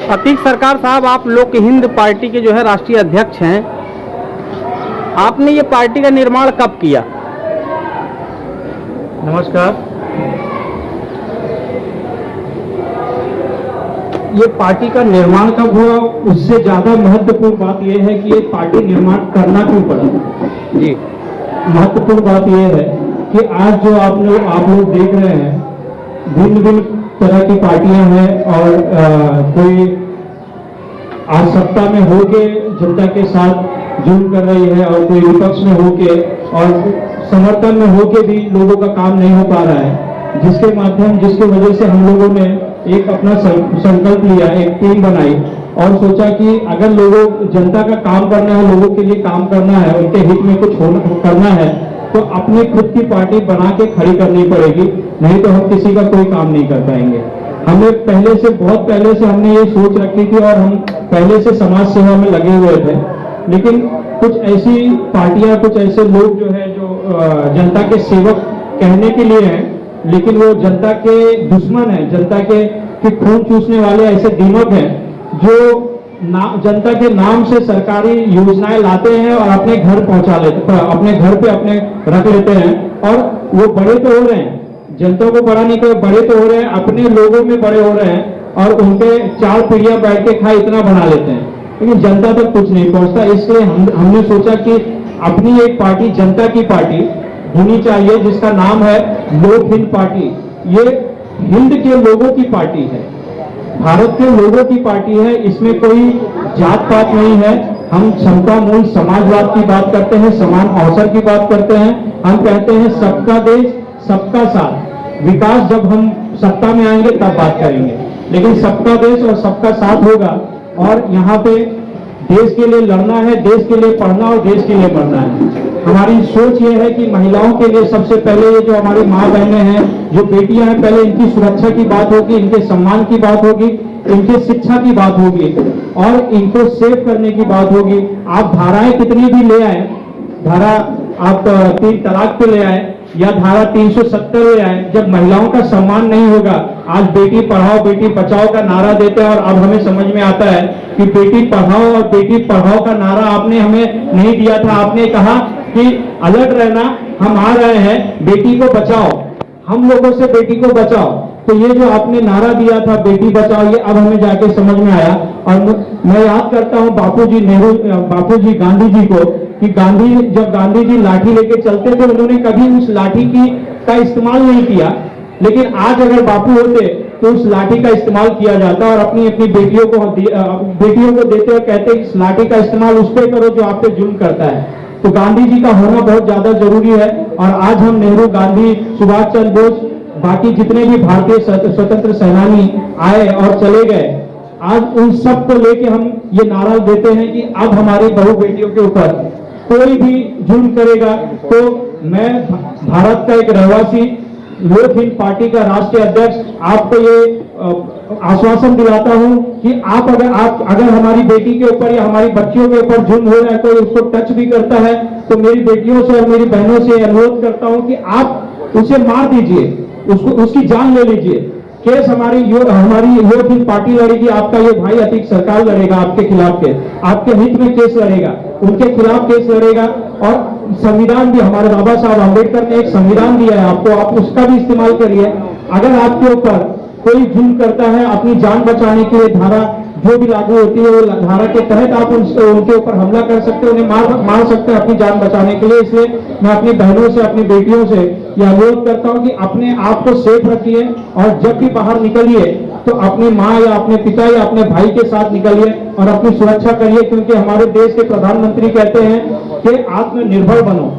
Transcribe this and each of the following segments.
अतीक सरकार साहब, आप लोक हिंद पार्टी के जो है राष्ट्रीय अध्यक्ष हैं। आपने ये पार्टी का निर्माण कब किया? नमस्कार। ये पार्टी का निर्माण कब हुआ, उससे ज्यादा महत्वपूर्ण बात यह है कि ये पार्टी निर्माण करना क्यों पड़ा। जी, महत्वपूर्ण बात यह है कि आज जो आप लोग देख रहे हैं, भिन्न भिन्न तरह की पार्टियां हैं और कोई आज सत्ता में होके जनता के साथ जुल्म कर रही है और कोई विपक्ष में होके और समर्थन में होके भी लोगों का काम नहीं हो पा रहा है, जिसके वजह से हम लोगों ने एक अपना संकल्प लिया, एक टीम बनाई और सोचा कि अगर लोगों जनता का काम करना है, लोगों के लिए काम करना है, उनके हित में कुछ करना है, तो अपनी खुद की पार्टी बना के खड़ी करनी पड़ेगी, नहीं तो हम किसी का कोई काम नहीं कर पाएंगे। हमें बहुत पहले से हमने ये सोच रखी थी और हम पहले से समाज सेवा में लगे हुए थे, लेकिन कुछ ऐसी पार्टियां, कुछ ऐसे लोग जो है जो जनता के सेवक कहने के लिए हैं, लेकिन वो जनता के दुश्मन है, जनता के खून चूसने वाले ऐसे दीमक हैं जो जनता के नाम से सरकारी योजनाएं लाते हैं और अपने घर पहुंचा लेते, अपने घर पे अपने रख लेते हैं और वो बड़े तो हो रहे हैं, जनता को बड़ा नहीं कर, बड़े तो हो रहे हैं, अपने लोगों में बड़े हो रहे हैं और उनके 4 पीढ़ियां बैठ के खाए इतना बना लेते हैं, लेकिन जनता तक कुछ नहीं पहुंचता। इसलिए हमने सोचा कि अपनी एक पार्टी, जनता की पार्टी होनी चाहिए, जिसका नाम है लोक हिंद पार्टी। ये हिंद के लोगों की पार्टी है, भारत के लोगों की पार्टी है, इसमें कोई जात पात नहीं है। हम समता मूल समाजवाद की बात करते हैं, समान अवसर की बात करते हैं। हम कहते हैं सबका देश सबका साथ। विकास जब हम सत्ता में आएंगे तब बात करेंगे, लेकिन सबका देश और सबका साथ होगा और यहाँ पे देश के लिए लड़ना है, देश के लिए पढ़ना और देश के लिए मरना है। हमारी सोच ये है कि महिलाओं के लिए सबसे पहले ये जो हमारी माँ बहनें हैं, जो बेटियां हैं, पहले इनकी सुरक्षा की बात होगी, इनके सम्मान की बात होगी, इनके शिक्षा की बात होगी और इनको सेव करने की बात होगी। आप धाराएं कितनी भी ले आए, धारा आप 3 तलाक पे ले आए या धारा 370 ले आए, जब महिलाओं का सम्मान नहीं होगा। आज बेटी पढ़ाओ बेटी बचाओ का नारा देते हैं और अब हमें समझ में आता है कि बेटी पढ़ाओ और बेटी पढ़ाओ का नारा आपने हमें नहीं दिया था। आपने कहा कि अलर्ट रहना, हम आ रहे हैं, बेटी को बचाओ, हम लोगों से बेटी को बचाओ। तो ये जो आपने नारा दिया था बेटी बचाओ, ये अब हमें जाके समझ में आया। और मैं याद करता हूँ बापूजी गांधी जी को, कि जब गांधी जी लाठी लेके चलते थे, उन्होंने कभी उस लाठी का इस्तेमाल नहीं किया, लेकिन आज अगर बापू होते तो उस लाठी का इस्तेमाल किया जाता और अपनी बेटियों को देते और कहते इस लाठी का इस्तेमाल उस पर करो जो आप पे जुल्म करता है। तो गांधी जी का होना बहुत ज्यादा जरूरी है। और आज हम नेहरू, गांधी, सुभाष चंद्र बोस, बाकी जितने भी भारतीय स्वतंत्र सेनानी आए और चले गए, आज उन सब को लेके हम ये नारा देते हैं कि अब हमारी बहू बेटियों के ऊपर कोई भी जुल्म करेगा तो मैं भारत का एक रहवासी, लोक हिंद पार्टी का राष्ट्रीय अध्यक्ष, आपको ये आश्वासन दिलाता हूं कि आप अगर हमारी बेटी के ऊपर या हमारी बच्चियों के ऊपर जुल्म हो रहा है, कोई उसको टच भी करता है, तो मेरी बेटियों से और मेरी बहनों से अनुरोध करता हूं कि आप उसे मार दीजिए, उसकी जान ले लीजिए। केस हमारी लोक हिंद पार्टी लड़ेगी, आपका ये भाई अतीक सरकार लड़ेगा आपके खिलाफ केस, आपके हित में केस लड़ेगा, उनके खिलाफ केस लड़ेगा। और संविधान भी, हमारे बाबा साहब अम्बेडकर ने एक संविधान दिया है आपको, आप उसका भी इस्तेमाल करिए। अगर आपके ऊपर कोई जुल्म करता है, अपनी जान बचाने के लिए धारा जो भी लागू होती है, वो धारा के तहत आप उनके ऊपर हमला कर सकते हैं, उन्हें मार सकते हैं अपनी जान बचाने के लिए। इसलिए मैं अपनी बहनों से, अपनी बेटियों से यह अनुरोध करता हूं कि अपने आप को सेफ रखिए और जब भी बाहर निकलिए तो अपनी माँ या अपने पिता या अपने भाई के साथ निकलिए और अपनी सुरक्षा करिए, क्योंकि हमारे देश के प्रधानमंत्री कहते हैं कि आत्मनिर्भर बनो।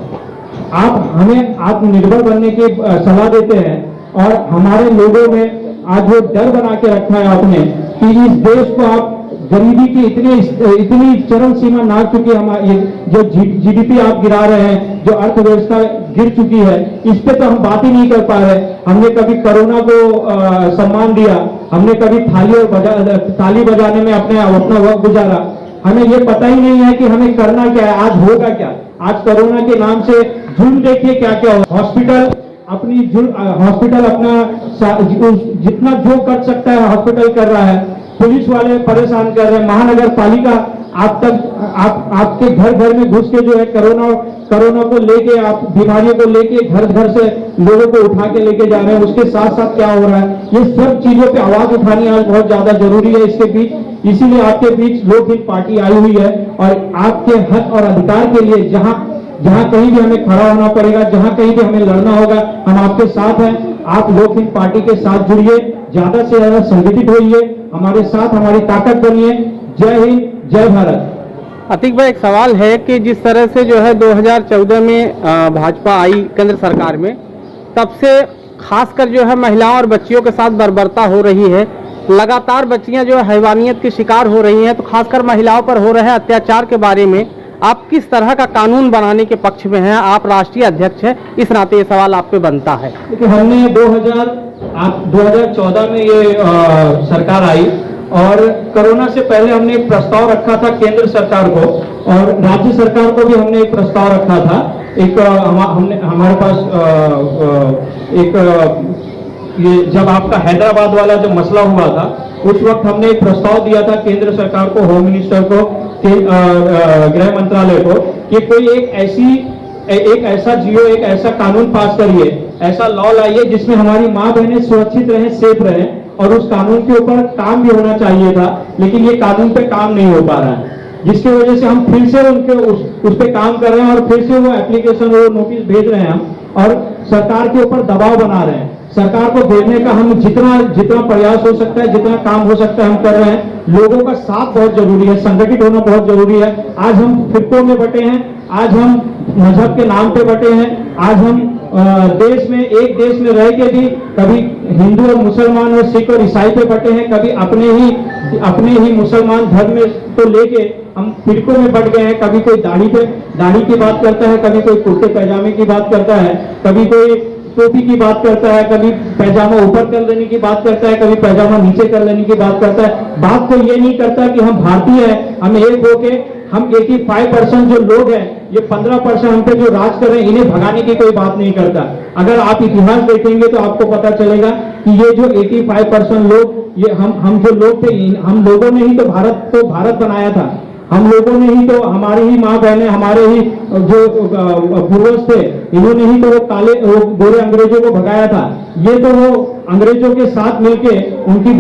आप हमें आत्मनिर्भर बनने की सलाह देते हैं और हमारे लोगों में आज वो डर बना के रखा है आपने कि इस देश को आप गरीबी की इतनी चरम सीमा ना चुकी है। हमारी जो जीडीपी आप गिरा रहे हैं, जो अर्थव्यवस्था गिर चुकी है, इस पे तो हम बात ही नहीं कर पा रहे। हमने कभी कोरोना को सम्मान दिया, हमने कभी ताली बजाने में अपना वक्त गुजारा, हमें ये पता ही नहीं है कि हमें करना क्या है, आज होगा क्या। आज कोरोना के नाम से जुल्म देखिए क्या क्या हो। हॉस्पिटल अपना जितना जो कर सकता है हॉस्पिटल कर रहा है, पुलिस वाले परेशान कर रहे हैं, महानगर पालिका आपके घर घर में घुस के जो है कोरोना को लेके, आप बीमारियों को लेके घर घर से लोगों को उठा के लेके जा रहे हैं। उसके साथ साथ क्या हो रहा है, ये सब चीजों पे आवाज उठानी आज बहुत ज्यादा जरूरी है इसके बीच। इसीलिए आपके बीच लोकहित पार्टी आई हुई है और आपके हक और अधिकार के लिए जहां कहीं भी हमें खड़ा होना पड़ेगा, जहां कहीं भी हमें लड़ना होगा, हम आपके साथ हैं। आप लोकहित पार्टी के साथ जुड़िए, ज्यादा से ज्यादा संगठित होइए, हमारे साथ हमारी ताकत बनिए। जय हिंद, जय भारत। अतीक भाई, एक सवाल है कि जिस तरह से जो है 2014 में भाजपा आई केंद्र सरकार में, तब से खासकर जो है महिलाओं और बच्चियों के साथ बर्बरता हो रही है। लगातार बच्चियां जो है हैवानियत की शिकार हो रही हैं, तो खासकर महिलाओं पर हो रहे अत्याचार के बारे में आप किस तरह का कानून बनाने के पक्ष में हैं? आप राष्ट्रीय अध्यक्ष हैं, इस नाते ये सवाल आप पे बनता है। देखिए, हमने 2014 में ये सरकार आई और कोरोना से पहले हमने एक प्रस्ताव रखा था केंद्र सरकार को, और राज्य सरकार को भी हमने एक प्रस्ताव रखा था। एक हमारे पास ये जब आपका हैदराबाद वाला जो मसला हुआ था, उस वक्त हमने एक प्रस्ताव दिया था केंद्र सरकार को, होम मिनिस्टर को, गृह मंत्रालय को, कि कोई एक ऐसा कानून पास करिए, ऐसा लॉ लाइए जिसमें हमारी माँ बहनें सुरक्षित रहें, सेफ रहें। और उस कानून के ऊपर काम भी होना चाहिए था, लेकिन ये कानून पे काम नहीं हो पा रहा है, जिसकी वजह से हम फिर से उनके उस पे काम कर रहे हैं और फिर से वो एप्लीकेशन, वो नोटिस भेज रहे हैं हम, और सरकार के ऊपर दबाव बना रहे हैं। सरकार को भेजने का हम जितना प्रयास हो सकता है, जितना काम हो सकता है हम कर रहे हैं। लोगों का साथ बहुत जरूरी है, संगठित होना बहुत जरूरी है। आज हम फिरकों में बटे हैं, आज हम मजहब के नाम पे बटे हैं, आज हम एक देश में रह के भी कभी हिंदू और मुसलमान और सिख और ईसाई पे बटे हैं, कभी अपने ही मुसलमान धर्म में तो लेके हम फिरकों में बट गए हैं। कभी कोई दाढ़ी की बात करता है, कभी कोई कुर्ते पैजामे की बात करता है, कभी कोई टोपी की बात करता है, कभी पैजामा ऊपर कर लेने की बात करता है, कभी पैजामा नीचे कर लेने की बात करता है। बात तो ये नहीं करता कि हम भारतीय हैं, हम एक होके, हम 85% जो लोग हैं, ये 15% हम पे जो राज कर रहे हैं, इन्हें भगाने की कोई बात नहीं करता। अगर आप इतिहास देखेंगे तो आपको पता चलेगा कि ये जो 85% लोग, ये हम जो लोग थे, हम लोगों ने ही तो भारत बनाया था। हम लोगों ने ही तो, हमारी ही माँ बहनें, हमारे ही जो पूर्वज थे, इन्होंने ही तो वो गोरे अंग्रेजों को भगाया था। ये तो वो अंग्रेजों के साथ मिलके उनकी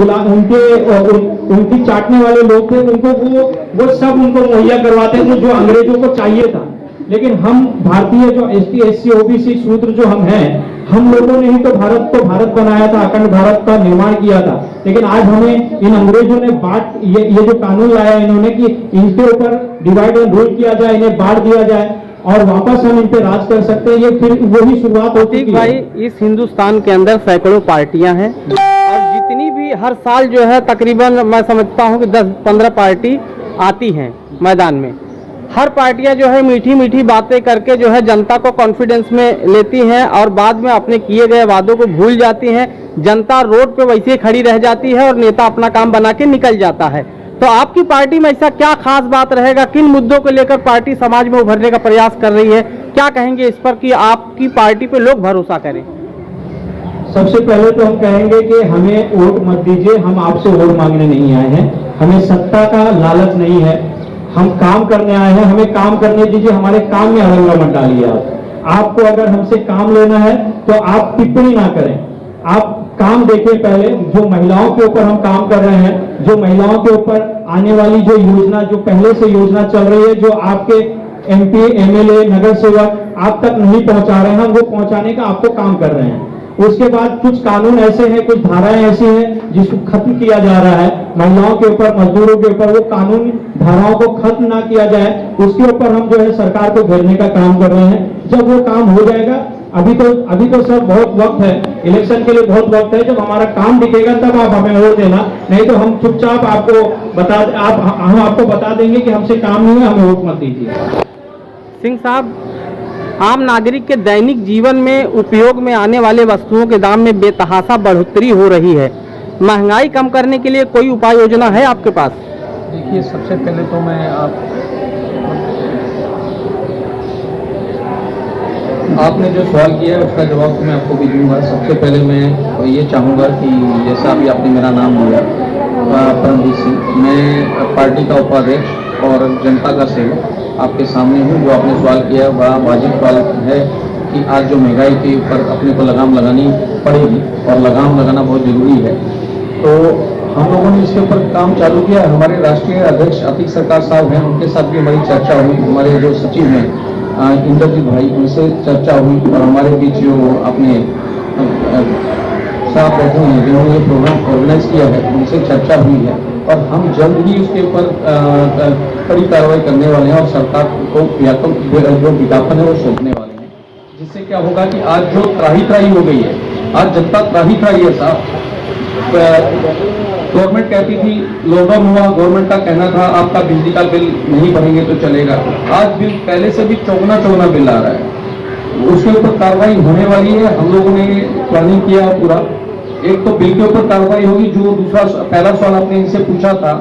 चाटने वाले लोग थे, उनको वो सब उनको मुहैया करवाते थे जो अंग्रेजों को चाहिए था। लेकिन हम भारतीय जो ST SC OBC शूद्र जो हम हैं, हम लोगों ने ही तो भारत बनाया था, अखंड भारत का निर्माण किया था। लेकिन आज हमें इन अंग्रेजों ने ये जो कानून लाया इन्होंने कि इनके ऊपर डिवाइड एंड रूल किया जाए, इन्हें बांट दिया जाए और वापस हम इन पे राज कर सकते हैं, ये फिर वही शुरुआत होती है। भाई, इस हिंदुस्तान के अंदर सैकड़ों पार्टियां हैं और जितनी भी हर साल जो है तकरीबन मैं समझता हूं कि 10-15 पार्टी आती हैं मैदान में। हर पार्टियां जो है मीठी मीठी बातें करके जो है जनता को कॉन्फिडेंस में लेती हैं और बाद में अपने किए गए वादों को भूल जाती हैं। जनता रोड पे वैसे ही खड़ी रह जाती है और नेता अपना काम बना के निकल जाता है। तो आपकी पार्टी में ऐसा क्या खास बात रहेगा, किन मुद्दों को लेकर पार्टी समाज में उभरने का प्रयास कर रही है, क्या कहेंगे इस पर कि आपकी पार्टी पे लोग भरोसा करें? सबसे पहले तो हम कहेंगे कि हमें वोट मत दीजिए, हम आपसे वोट मांगने नहीं आए हैं, हमें सत्ता का लालच नहीं है, हम काम करने आए हैं, हमें काम करने दीजिए, हमारे काम में अड़ंगा मत डालिए। आपको अगर हमसे काम लेना है तो आप टिप्पणी ना करें, आप काम देखें पहले। जो महिलाओं के ऊपर हम काम कर रहे हैं, जो महिलाओं के ऊपर आने वाली जो योजना, जो पहले से योजना चल रही है, जो आपके MP MLA नगर सेवक आप तक नहीं पहुंचा रहे हैं, वो पहुंचाने का आपको काम कर रहे हैं। उसके बाद कुछ कानून ऐसे हैं, कुछ धाराएं ऐसी हैं जिसको खत्म किया जा रहा है महिलाओं के ऊपर, मजदूरों के ऊपर। वो कानून धाराओं को खत्म ना किया जाए, उसके ऊपर हम जो है सरकार को घेरने का काम कर रहे हैं। जब वो काम हो जाएगा, अभी तो सर बहुत वक्त है, इलेक्शन के लिए बहुत वक्त है, जब हमारा काम दिखेगा तब आप हमें वोट देना, नहीं तो हम चुपचाप हम आपको बता देंगे कि हमसे काम नहीं है, हमें वोट मत दीजिए। सिंह साहब, आम नागरिक के दैनिक जीवन में उपयोग में आने वाले वस्तुओं के दाम में बेतहाशा बढ़ोतरी हो रही है, महंगाई कम करने के लिए कोई उपाय योजना है आपके पास? देखिए, सबसे पहले तो आपने जो सवाल किया है उसका जवाब मैं आपको भी दूंगा। सबसे पहले मैं ये चाहूँगा कि जैसा अभी आपने मेरा नाम लिया, परमजीत सिंह, मैं पार्टी का उपाध्यक्ष और जनता का सेवक आपके सामने हूँ। जो आपने सवाल किया बड़ा वाजिब सवाल है कि आज जो महंगाई के ऊपर अपने को लगाम लगानी पड़ेगी और लगाम लगाना बहुत जरूरी है, तो हम लोगों ने इसके ऊपर काम चालू किया। हमारे राष्ट्रीय अध्यक्ष अतीक सरकार साहब हैं, उनके साथ भी हमारी चर्चा हुई। हमारे जो सचिव हैं इंद्रजीत भाई, उनसे चर्चा हुई और हमारे बीच जो अपने साहब बैठे हैं जिन्होंने ये प्रोग्राम ऑर्गेनाइज किया है, उनसे चर्चा हुई है और हम जल्द ही उसके ऊपर कड़ी कार्रवाई करने वाले हैं और सरकार को जो विज्ञापन है वो सौंपने वाले हैं। जिससे क्या होगा कि आज जो त्राही हो गई है, आज जनता त्राही है साहब। गवर्नमेंट कहती थी लॉकडाउन हुआ, गवर्नमेंट का कहना था आपका बिजली का बिल नहीं भरेंगे तो चलेगा। आज बिल पहले से भी चौगुना बिल आ रहा है, उसके ऊपर कार्रवाई होने वाली है। हम लोगों ने प्लानिंग किया है पूरा। एक तो बिल के ऊपर कार्रवाई होगी। जो दूसरा पहला सवाल आपने इनसे पूछा था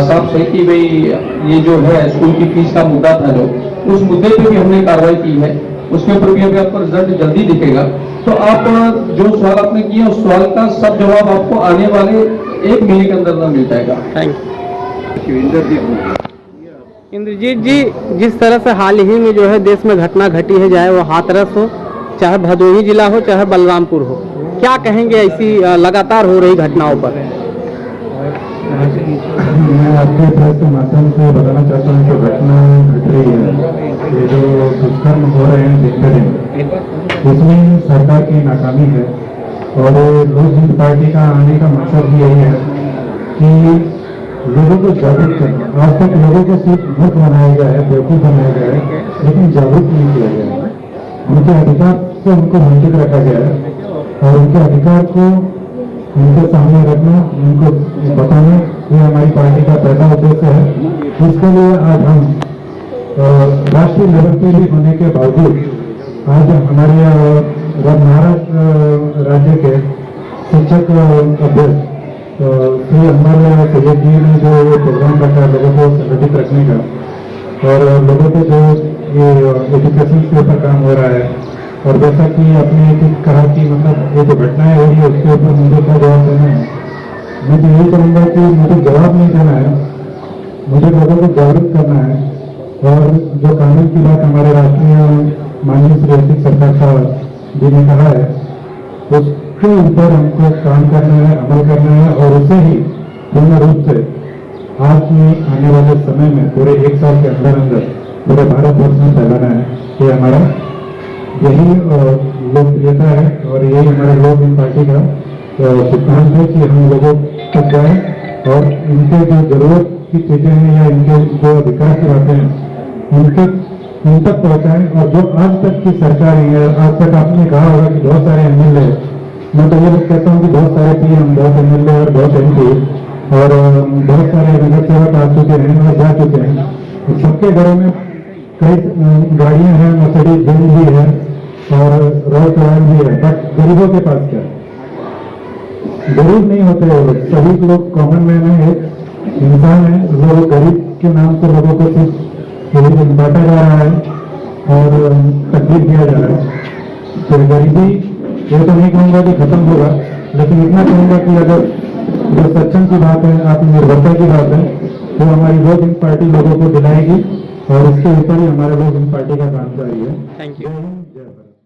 साहब से कि भाई ये जो है स्कूल की फीस का मुद्दा था, जो उस मुद्दे पे भी हमने कार्रवाई की है, उसके ऊपर भी अभी आपको रिजल्ट जल्दी दिखेगा। तो आप जो सवाल आपने किया उस सवाल का सब जवाब आपको आने वाले 1 महीने के अंदर मिल जाएगा। Thank you. इंद्रजीत जी, जिस तरह से हाल ही में जो है देश में घटना घटी है, चाहे वो हाथरस हो, चाहे भदोही जिला हो, चाहे बलरामपुर हो, क्या कहेंगे ऐसी लगातार हो रही घटनाओं पर? मैं आपके प्रेस के माध्यम से बताना चाहता हूँ कि घटना घट रही है, ये जो दुष्कर्म हो रहे हैं दिन पे दिन, इसमें सरकार की नाकामी है। और लोक जनता पार्टी का आने का मकसद भी यही है कि लोगों को जागरूक करना। आज तक लोगों को सिर्फ मूर्ख बनाया गया है, बेवकूफ बनाया गया है, लेकिन जागरूक नहीं किया गया है। उनके अधिकार से उनको वंचित रखा गया है और उनके अधिकार को उनके सामने रखना, उनको बताना, ये हमारी पार्टी का पहला उद्देश्य है। इसके लिए आज हम राष्ट्रीय लेवल पे भी होने के बावजूद आज हमारे महाराष्ट्र राज्य के शिक्षक अध्यक्ष श्री हमारे सैयद जी ने जो ये प्रोग्राम रखा है लोगों को संगठित रखने का और लोगों को जो ये एजुकेशन के ऊपर काम हो रहा है, और जैसा कि आपने कहा कि मतलब ये जो घटनाएं हो रही है उसके ऊपर मुझे क्या जवाब देना है, मैं तो यही करूँगा कि मुझे जवाब नहीं देना है, मुझे लोगों को जागरूक करना है। और जो कानून की बात हमारे राष्ट्रीय माननीय श्री अतीक सरकार साहब जी ने कहा है, उसके ऊपर हमको काम करना है, अमल करना है और उसे ही पूर्ण रूप से आज में आने वाले समय में पूरे 1 साल के अंदर पूरे भारतवर्ष में फैलाना है। ये हमारा यही लोकप्रियता है और यही हमारे लोक जनता पार्टी का सिद्धांत है कि हम लोगों तक जाए और इनके जो जरूरत की चीजें हैं या इनके जो अधिकार की बातें हैं उन तक पहुंचाएं। और जो आज तक की सरकार है, आज तक आपने कहा होगा कि बहुत सारे एमएलए, मैं तो ये कहता हूँ कि बहुत सारे पीएम, बहुत एमएलए और बहुत एमपी और बहुत सारे नगर सेवक आ चुके हैं और जा चुके हैं। सबके घरों में कई गाड़ियां हैं, मर्सिडीज बेंज भी है और रोल्स रॉयस भी है, बट गरीबों के पास क्या? गरीब नहीं होते वो लोग, सभी लोग कॉमन मैन है, एक इंसान है। लोग गरीब के नाम से लोगों को सिर्फ बांटा जा रहा है और तकलीफ दिया जा रहा है। तो गरीबी ये तो नहीं कहूँगा कि खत्म होगा, लेकिन इतना कहूँगा कि अगर जो सक्षम की बात है, आत्मनिर्भरता की बात है, तो हमारी लोक जनता पार्टी लोगों को दिलाएगी और इसके ऊपर ही हमारे लोक जनता पार्टी का काम जारी है। Thank you. जय हिंद, जय भारत।